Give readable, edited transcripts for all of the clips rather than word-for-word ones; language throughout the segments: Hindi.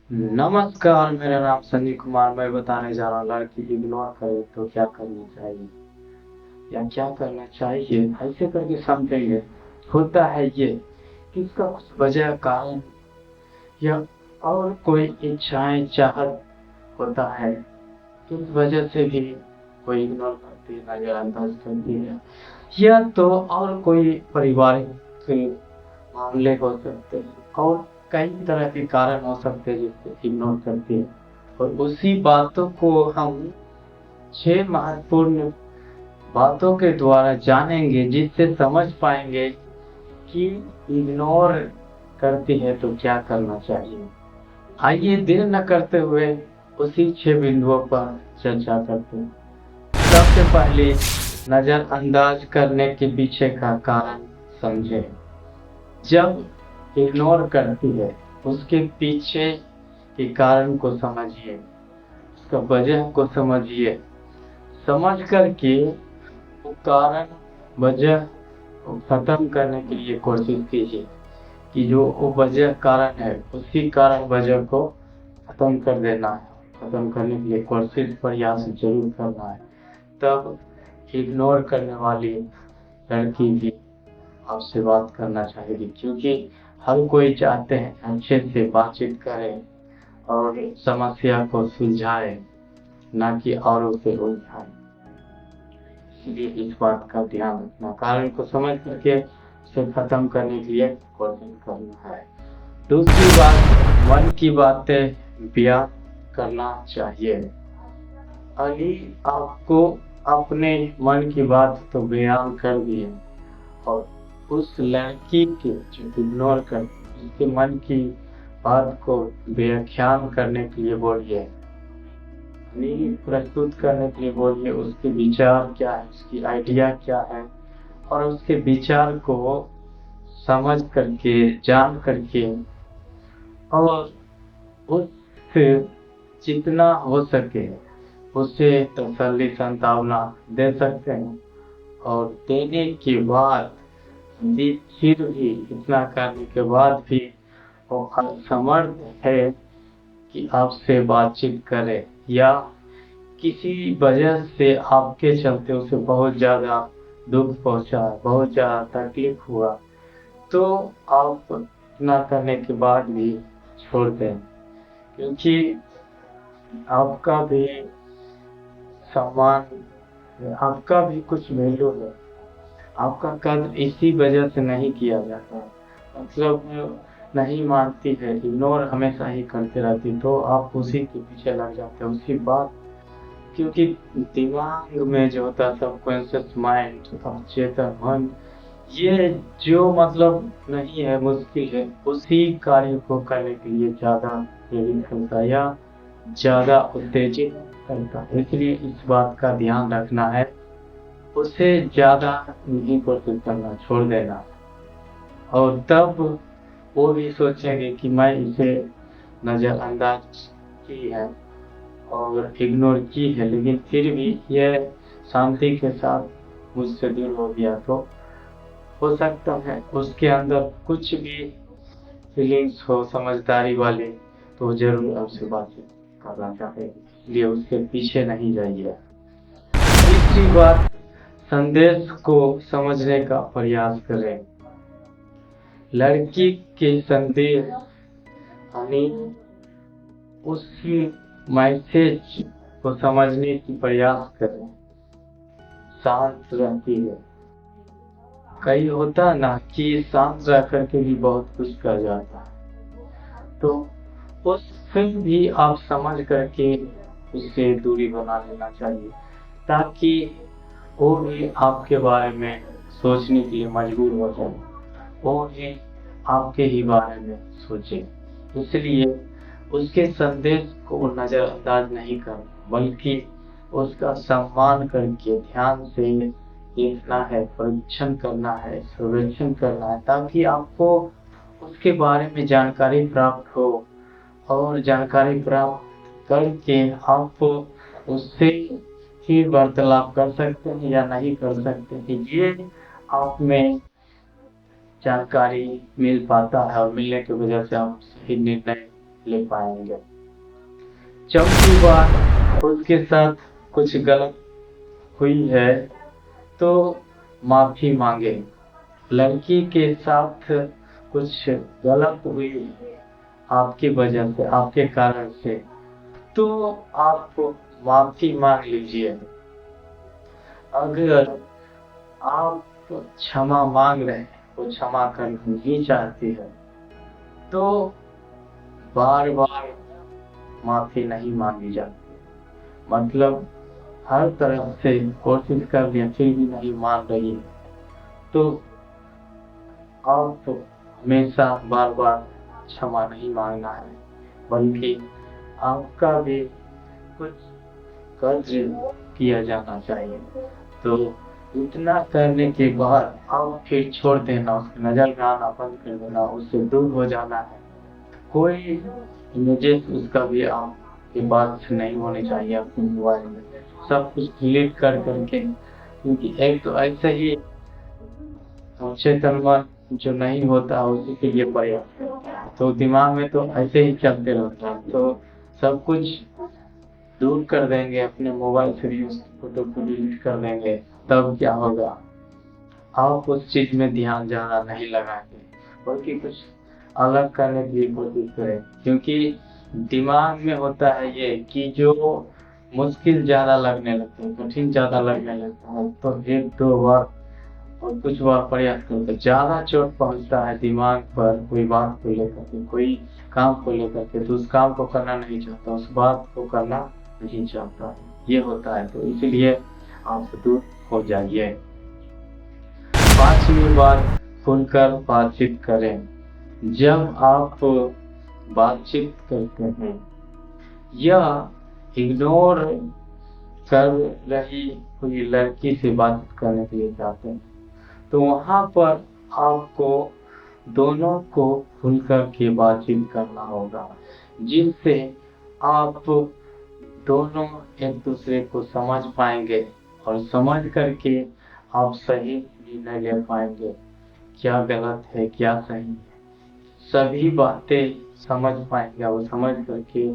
नमस्कार, मेरा नाम संजीव कुमार। मैं बताने जा रहा हूँ लड़की इग्नोर करे तो क्या करना चाहिए या क्या करना चाहिए, ऐसे करके समझेंगे। होता है ये कि इसका कुछ वजह कारण या और कोई इच्छाएं चाहत होता है, इस वजह से भी कोई इग्नोर करती है, नजरअंदाज करती है। या तो और कोई पारिवारिक मामले हो सकते हैं और कई तरह के कारण हो सकते हैं जिससे इग्नोर करती है। और उसी बातों को हम 6 महत्वपूर्ण बातों के द्वारा जानेंगे, जिससे समझ पाएंगे कि इग्नोर करती है तो क्या करना चाहिए। आइए देर न करते हुए उसी 6 बिंदुओं पर चर्चा करते हैं। सबसे पहले नजरअंदाज करने के पीछे का कारण समझें। जब इग्नोर करती है उसके पीछे के कारण को समझिए, उसका वजह को समझिए। समझ करके वो कारण वजह को खत्म करने के लिए कोशिश कीजिए कि जो वो वजह कारण है उसी कारण वजह को खत्म कर देना है। खत्म करने के लिए कोशिश प्रयास जरूर करना है, तब इग्नोर करने वाली लड़की भी आपसे बात करना चाहेगी, क्योंकि हर कोई चाहते हैं अच्छे से बातचीत करें और समस्या को सुलझाए, ना कि औरों से उलझाए। इसलिए इस बात का ध्यान रखना, कारण को समझ करके उसे खत्म करने के लिए कोशिश करना है। दूसरी बात, मन की बातें बयान करना चाहिए। अली आपको अपने मन की बात तो बयान कर दी है, और उस लड़की के जो इग्नोर कर उसके मन की बात को व्याख्यान करने के लिए बोलिए, प्रस्तुत करने के लिए बोलिए। उसके विचार क्या है, उसकी आइडिया क्या है, और उसके विचार को समझ करके, जान करके, और उससे जितना हो सके उसे तसल्ली सांत्वना दे सकते हैं। और देने के बाद भी, फिर भी इतना करने के बाद भी वो असमर्थ है कि आपसे बातचीत करे, या किसी वजह से आपके चलते उसे बहुत ज़्यादा दुख पहुंचा, बहुत ज़्यादा तकलीफ हुआ, तो आप इतना करने के बाद भी छोड़ दें, क्योंकि आपका भी सम्मान, आपका भी कुछ वैल्यू है। आपका कद्र इसी वजह से नहीं किया जाता। मतलब नहीं मानती है, इग्नोर हमेशा ही करते रहती, तो आप उसी के पीछे लग जाते हो, उसी बात। क्योंकि दिमाग में जो होता है सबकॉन्शियस माइंड, अवचेतन मन, ये जो मतलब नहीं है, मुश्किल है, उसी कार्य को करने के लिए ज़्यादा प्रेरित करता है या ज़्यादा उत्तेजित करता है। इसलिए इस बात का ध्यान रखना है, उसे ज़्यादा नहीं कोशिश करना, छोड़ देना। और तब वो भी सोचेंगे कि मैं इसे नज़रअंदाज की है और इग्नोर की है, लेकिन फिर भी यह शांति के साथ मुझसे दूर हो गया, तो हो सकता है उसके अंदर कुछ भी फीलिंग्स हो समझदारी वाली, तो जरूर आपसे बातचीत करना चाहेगी। इसलिए उसके पीछे नहीं जाइए। तीसरी बात, संदेश को समझने का प्रयास करें। लड़की के संदेश यानी उसकी मैसेज को समझने की प्रयास करें। शांत रहती है, कई होता ना कि शांत रह करके भी बहुत कुछ कर जाता है, तो उससे भी आप समझ करके उससे दूरी बना लेना चाहिए, ताकि वो भी आपके बारे में सोचने के लिए मजबूर हो जाए, वो भी आपके ही बारे में सोचे। इसलिए उसके संदेश को नज़रअंदाज नहीं करना, बल्कि उसका सम्मान करके ध्यान से देखना है, परीक्षण करना है, सर्वेक्षण करना है, ताकि आपको उसके बारे में जानकारी प्राप्त हो। और जानकारी प्राप्त करके आप उससे फिर वार्तालाप कर सकते हैं या नहीं कर सकते हैं, ये आप में जानकारी मिल पाता है, और मिलने की वजह से आप सही निर्णय ले पाएंगे। चौथी बात, उसके साथ कुछ गलत हुई है तो माफी मांगे। लड़की के साथ कुछ गलत हुई आपकी वजह से, आपके कारण से, तो आप माफी मांग लीजिए। अगर आप क्षमा मांग रहे हैं, वो क्षमा करना नहीं चाहती है, तो बार बार माफी नहीं मांगी जाती। मतलब हर तरफ से कोशिश कर लिया फिर भी नहीं मान रही है, तो आप हमेशा बार बार क्षमा नहीं मांगना है, बल्कि आपका भी कुछ कर्ज किया जाना चाहिए। तो इतना करने के बाद आप फिर छोड़ देना, उसकी नजर में आना बंद कर देना, उससे दूर हो जाना है। कोई इमेजेस उसका भी आपके बात नहीं होने चाहिए अपने मोबाइल में। सब कुछ डिलीट कर करके, क्योंकि एक तो ऐसे ही चेतन मन जो नहीं होता उसी के लिए पर्याप्त है। तो दिमाग में तो ऐसे ही चलते रहता है, तो सब कुछ दूर कर देंगे, अपने मोबाइल से भी उस फोटो को डिलीट कर देंगे, तब क्या होगा, आप उस चीज में ध्यान ज्यादा नहीं लगाएंगे, बल्कि कुछ अलग करने की कोशिश करें। क्योंकि दिमाग में होता है ये कि जो मुश्किल ज्यादा लगने लगता है, कठिन ज्यादा लगने लगता है, तो एक दो बार और कुछ बार प्रयास करते ज्यादा चोट पहुंचता है दिमाग पर, कोई बात को लेकर के, कोई काम को लेकर के, तो उस काम को करना नहीं चाहता, उस बात को करना नहीं चाहता, ये होता है। तो इसलिए आप दूर हो जाइए। पांचवी बात, खुलकर बातचीत करें। जब आप बातचीत करते हैं या इग्नोर कर रही कोई लड़की से बात करने के लिए जाते हैं, तो वहां पर आपको दोनों को खुलकर के बातचीत करना होगा, जिससे आप दोनों एक दूसरे को समझ पाएंगे और समझ करके आप सही निर्णय ले पाएंगे, क्या गलत है क्या सही है, सभी बातें समझ पाएंगे। और समझ करके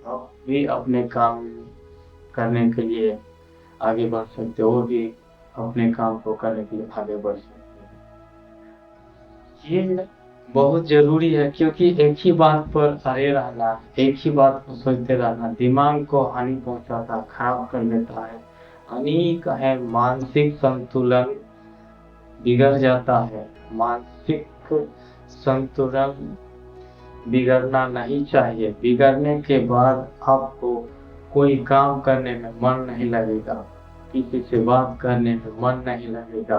आप भी अपने काम करने के लिए आगे बढ़ सकते हो, वो भी अपने काम को करने के लिए आगे बढ़ सकते हैं। ये बहुत जरूरी है, क्योंकि एक ही बात पर अड़े रहना, एक ही बात को सोचते रहना दिमाग को हानि पहुंचाता, खराब कर देता है। हानि का है, मानसिक संतुलन बिगड़ जाता है। मानसिक संतुलन बिगड़ना नहीं चाहिए। बिगड़ने के बाद आपको कोई काम करने में मन नहीं लगेगा, किसी से बात करने में मन नहीं लगेगा,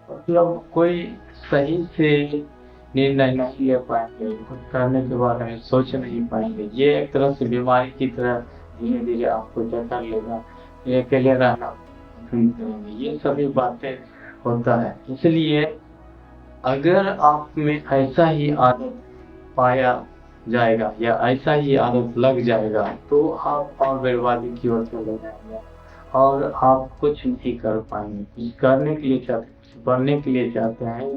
मतलब कोई सही से निर्णय नहीं ले पाएंगे, कुछ करने के बारे में सोच नहीं पाएंगे। ये एक तरह से बीमारी की तरह धीरे धीरे आपको जकड़ लेगा, ये अकेले रहना पसंद करेंगे, ये सभी बातें होता है। इसलिए अगर आप में ऐसा ही आदत पाया जाएगा या ऐसा ही आदत लग जाएगा, तो आप और बर्बादी की ओर चले जाएंगे और आप कुछ नहीं कर पाएंगे। कुछ करने के लिए चाहते, कुछ बनने के लिए चाहते हैं,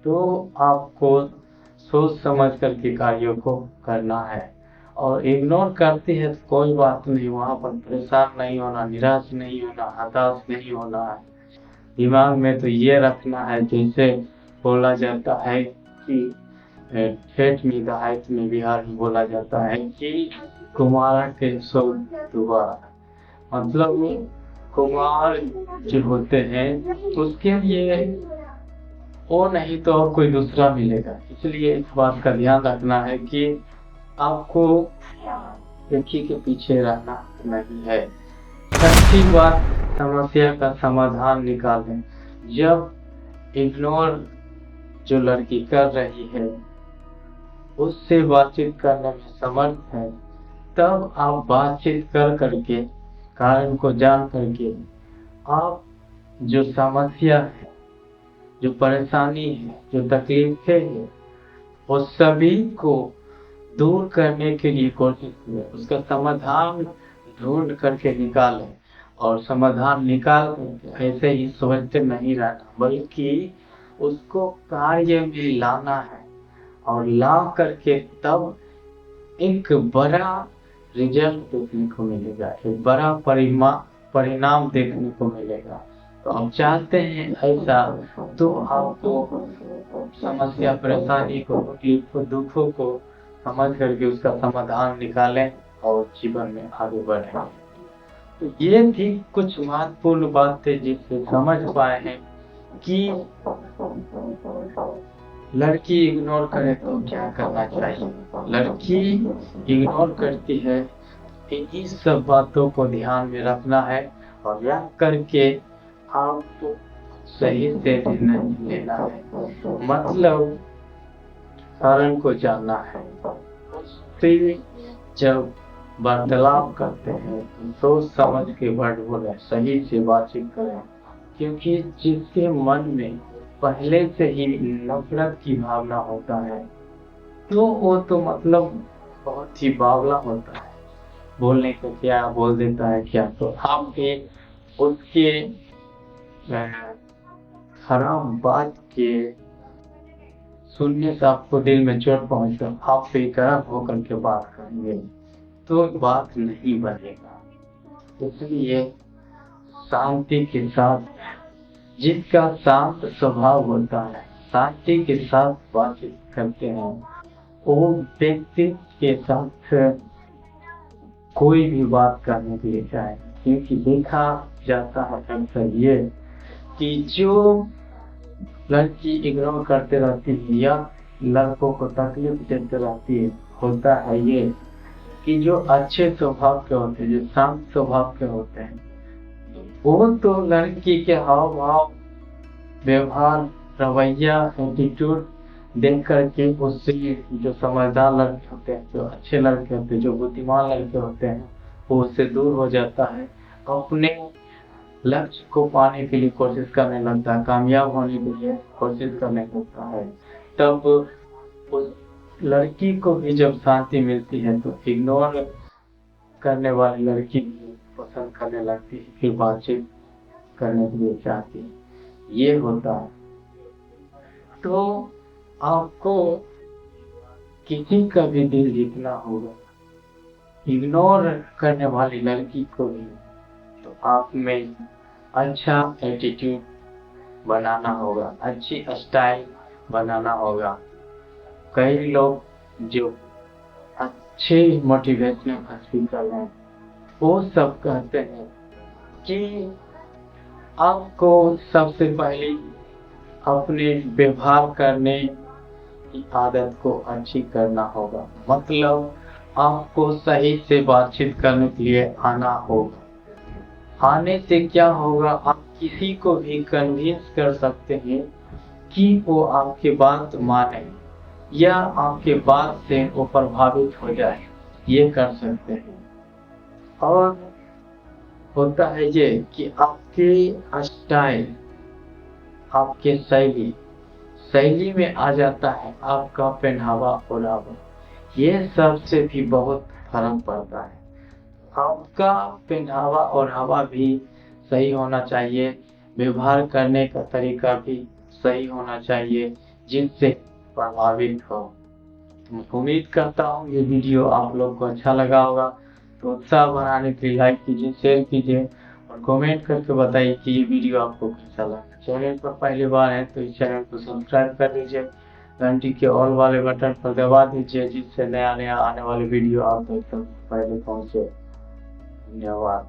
तो आपको सोच समझ करके कार्यों को करना है। और इग्नोर करती है तो कोई बात नहीं, वहां पर परेशान नहीं होना, निराश नहीं होना, हताश नहीं होना है। दिमाग में तो ये रखना है, जैसे बोला जाता है कि ठेठ में देहात में बिहार में बोला जाता है कि कुमार के सौ दोबारा, मतलब कुमार जो होते हैं उसके लिए वो नहीं तो और कोई दूसरा मिलेगा। इसलिए इस बात का ध्यान रखना है कि आपको एक ही के पीछे रहना नहीं है। छठी बात, समस्या का समाधान निकालें। जब इग्नोर जो लड़की कर रही है उससे बातचीत करने में समर्थ है, तब आप बातचीत कर करके, कारण को जान करके, आप जो समस्या है, जो परेशानी है, जो तकलीफें है, वो सभी को दूर करने के लिए कोशिश करें, उसका समाधान ढूंढ करके निकालें। और समाधान निकाल करके ऐसे ही सोचते नहीं रहना, बल्कि उसको कार्य में लाना है, और ला करके तब एक बड़ा रिजल्ट देखने को मिलेगा, एक बड़ा परिणाम देखने को मिलेगा। तो आप चाहते हैं ऐसा, तो आपको समस्या, परेशानी को, तकलीफ को, दुखों को समझ करके उसका समाधान निकालें और जीवन में आगे बढ़ें। तो ये थी कुछ महत्वपूर्ण बातें जिससे समझ पाए हैं कि लड़की इग्नोर करे तो क्या करना चाहिए। लड़की इग्नोर करती है, इन्हीं सब बातों को ध्यान में रखना है और रख करके आपको सही से निर्णय लेना है। मतलब कारण को जानना है। उससे जब वार्तालाप करते हैं तो सोच समझ के वर्ड बोले, सही से बातचीत करें, क्योंकि जिसके मन में पहले से ही नफरत की भावना होता है तो वो तो मतलब बहुत ही बावला होता है, बोलने को क्या बोल देता है क्या। तो आपके उसके खराब बात के सुनने से आपको दिल में चोट पहुंचता, आप बेकरार होकर के बात करेंगे तो बात नहीं बनेगा। इसलिए शांति के साथ, जिसका शांत स्वभाव होता है, शांति के साथ बातचीत करते हैं, वो व्यक्ति के साथ कोई भी बात करने के लिए चाहे, क्योंकि देखा जाता है अक्सर ये कि जो लड़की इग्नोर करते रहती है या लड़कों को तकलीफ देते रहती है, होता है ये कि जो अच्छे स्वभाव के होते हैं, जो शांत स्वभाव के होते हैं, वो तो लड़की के हाव भाव, व्यवहार, रवैया, एटीट्यूड देख करके उससे जो समझदार लड़के होते हैं, जो अच्छे लड़के होते हैं, जो बुद्धिमान लड़के होते हैं, वो उससे दूर हो जाता है, अपने लक्ष्य को पाने के लिए कोशिश करने लगता है, कामयाब होने के लिए कोशिश करने लगता है। तब उस लड़की को भी जब शांति मिलती है तो इग्नोर करने वाली लड़की पसंद करने लगती है, फिर बातचीत करने के लिए चाहती है। ये होता है। तो आपको किसी का भी दिल जीतना होगा, इग्नोर करने वाली लड़की को भी, तो आप में अच्छा एटीट्यूड बनाना होगा, अच्छी स्टाइल बनाना होगा। कई लोग जो अच्छे मोटिवेशनल स्पीकर हैं, वो सब कहते हैं कि आपको सबसे पहले अपने व्यवहार करने की आदत को अच्छी करना होगा। मतलब आपको सही से बातचीत करने के लिए आना होगा। आने से क्या होगा, आप किसी को भी कन्विंस कर सकते हैं कि वो आपकी बात माने या आपके बात से वो प्रभावित हो जाए, ये कर सकते हैं। और होता है ये कि आपके स्टाइल, आपके शैली में आ जाता है आपका पहनावा ओढ़ावा, ये सबसे भी बहुत फर्क पड़ता है। आपका पहनावा ओढ़ावा भी सही होना चाहिए, व्यवहार करने का तरीका भी सही होना चाहिए, जिनसे प्रभावित हो। तो उम्मीद करता हूँ ये वीडियो आप लोग को अच्छा लगा होगा। तो उत्साह बढ़ाने के लिए लाइक कीजिए, शेयर कीजिए और कमेंट करके बताइए कि ये वीडियो आपको कैसा लगा। चैनल पर पहली बार है तो इस चैनल को सब्सक्राइब कर लीजिए, घंटी के ऑल वाले बटन पर दबा दीजिए, जिससे नया आने वाले वीडियो आप तक पहले पहुंचे। धन्यवाद।